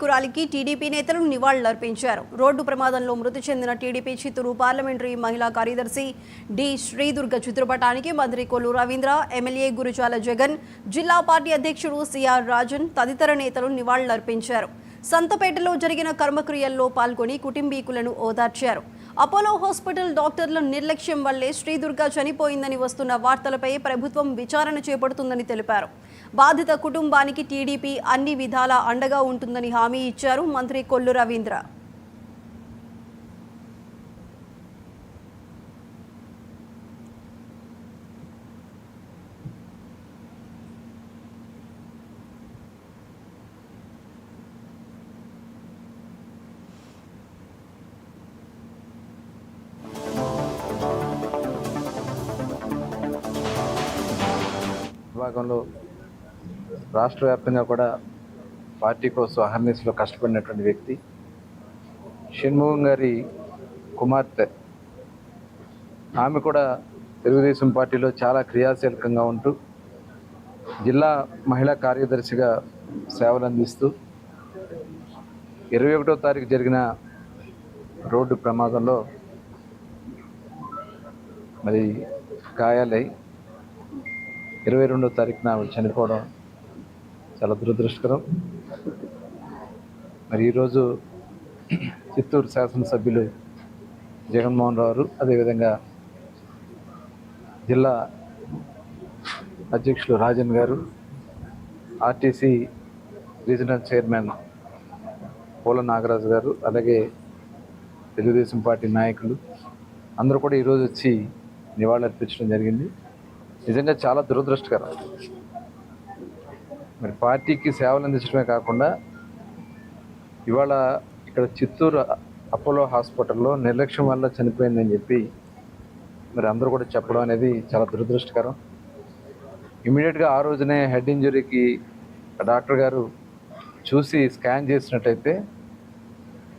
కురాలికి TDP నేతలు నివాళులర్పించారు. Road ప్రమాదంలో మృతి చెందిన టీడీపీ చిత్తూరు పార్లమెంటరీ మహిళా కార్యదర్శి డి శ్రీదుర్గ చిత్రపటానికి మంత్రి కొల్లు రవీంద్ర, ఎమ్మెల్యే గురుజాల జగన్, జిల్లా పార్టీ అధ్యక్షుడు సిఆర్ రాజన్ తదితర నేతలు నివాళులర్పించారు. సంతపేటలో జరిగిన కర్మక్రియల్లో పాల్గొని కుటుంబీకులను ఓదార్చారు. అపోలో హాస్పిటల్ డాక్టర్ల నిర్లక్ష్యం వల్లే శ్రీదుర్గ చనిపోయిందని వస్తున్న వార్తలపై ప్రభుత్వం విచారణ చేపడుతుందని తెలిపారు. బాధిత కుటుంబానికి టీడీపీ అన్ని విధాలా అండగా ఉంటుందని హామీ ఇచ్చారు మంత్రి కొల్లు రవీంద్ర. విభాగంలో రాష్ట్ర వ్యాప్తంగా కూడా పార్టీ కోసం అహర్నిశలో కష్టపడినటువంటి వ్యక్తి షణ్ముగం గారి కుమార్తె. ఆమె కూడా తెలుగుదేశం పార్టీలో చాలా క్రియాశీలకంగా ఉంటూ జిల్లా మహిళా కార్యదర్శిగా సేవలు అందిస్తూ 21వ తారీఖు జరిగిన రోడ్డు ప్రమాదంలో మరి గాయాలై 22వ తారీఖున చనిపోవడం చాలా దురదృష్టకరం. మరి ఈరోజు చిత్తూరు శాసనసభ్యులు జగన్మోహన్ రావు, అదేవిధంగా జిల్లా అధ్యక్షులు రాజన్ గారు, ఆర్టీసీ రీజనల్ చైర్మన్ పోల నాగరాజు గారు, అలాగే తెలుగుదేశం పార్టీ నాయకులు అందరూ కూడా ఈరోజు వచ్చి నివాళులర్పించడం జరిగింది. నిజంగా చాలా దురదృష్టకరం. మరి పార్టీకి సేవలు అందించడమే కాకుండా ఇవాళ ఇక్కడ చిత్తూరు అపోలో హాస్పిటల్లో నిర్లక్ష్యం వల్ల చనిపోయిందని చెప్పి మరి అందరూ కూడా చెప్పడం అనేది చాలా దురదృష్టకరం. ఇమీడియట్గా ఆ రోజునే హెడ్ ఇంజరీకి డాక్టర్ గారు చూసి స్కాన్ చేసినట్టయితే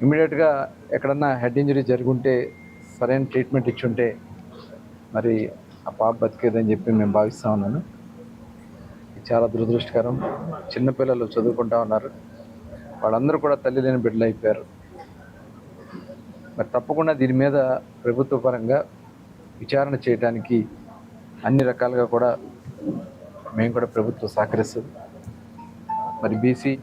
ఇమీడియట్గా ఎక్కడన్నా హెడ్ ఇంజరీ జరుగుంటే సరైన ట్రీట్మెంట్ ఇచ్చుంటే మరి ఆ పాప బతికేదని చెప్పి మేము భావిస్తూ ఉన్నాను. చాలా దురదృష్టకరం. చిన్నపిల్లలు చదువుకుంటా ఉన్నారు, వాళ్ళందరూ కూడా తల్లి లేని బిడ్డలు అయిపోయారు. మరి తప్పకుండా దీని మీద ప్రభుత్వ పరంగా విచారణ చేయడానికి అన్ని రకాలుగా కూడా మేము కూడా ప్రభుత్వం సహకరిస్తుంది. మరి బీసీ